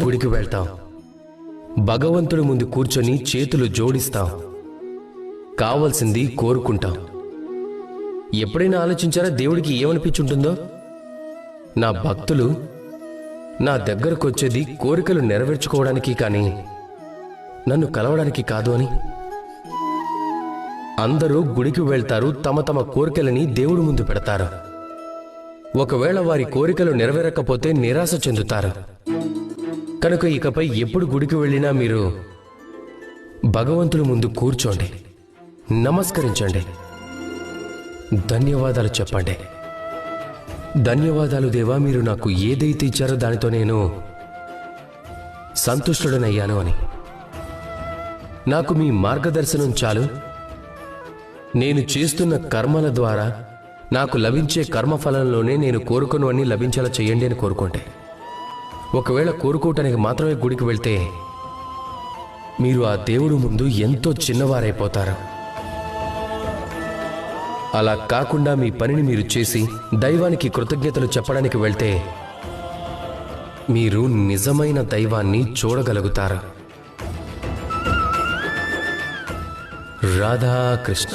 గుడికి వెళ్తాం, భగవంతుడి ముందు కూర్చొని చేతులు జోడిస్తాం, కావలసింది కోరుకుంటాం. ఎప్పుడైనా ఆలోచించారా దేవుడికి ఏమనిపించుంటుందో? నా భక్తులు నా దగ్గరకు వచ్చేది కోరికలు నెరవేర్చుకోవడానికి కానీ నన్ను కలవడానికి కాదు అని. అందరూ గుడికి వెళ్తారు, తమ తమ కోరికలని దేవుడి ముందు పెడతారు. ఒకవేళ వారి కోరికలు నెరవేరకపోతే నిరాశ చెందుతారు. కనుక ఇకపై ఎప్పుడు గుడికి వెళ్ళినా మీరు భగవంతుడి ముందు కూర్చోండి, నమస్కరించండి, ధన్యవాదాలు చెప్పండి. ధన్యవాదాలు దేవా, మీరు నాకు ఏదైతే ఇచ్చారో దానితో నేను సంతుష్టుడనయ్యాను అని. నాకు మీ మార్గదర్శనం చాలు. నేను చేస్తున్న కర్మల ద్వారా నాకు లభించే కర్మఫలంలోనే నేను కోరుకును అని లభించేలా చేయండి అని కోరుకోండి. ఒకవేళ కోరుకోవటానికి మాత్రమే గుడికి వెళ్తే మీరు ఆ దేవుడు ముందు ఎంతో చిన్నవారైపోతారు. అలా కాకుండా మీ పనిని మీరు చేసి దైవానికి కృతజ్ఞతలు చెప్పడానికి వెళ్తే మీరు నిజమైన దైవాన్ని చూడగలుగుతారు. రాధాకృష్ణ.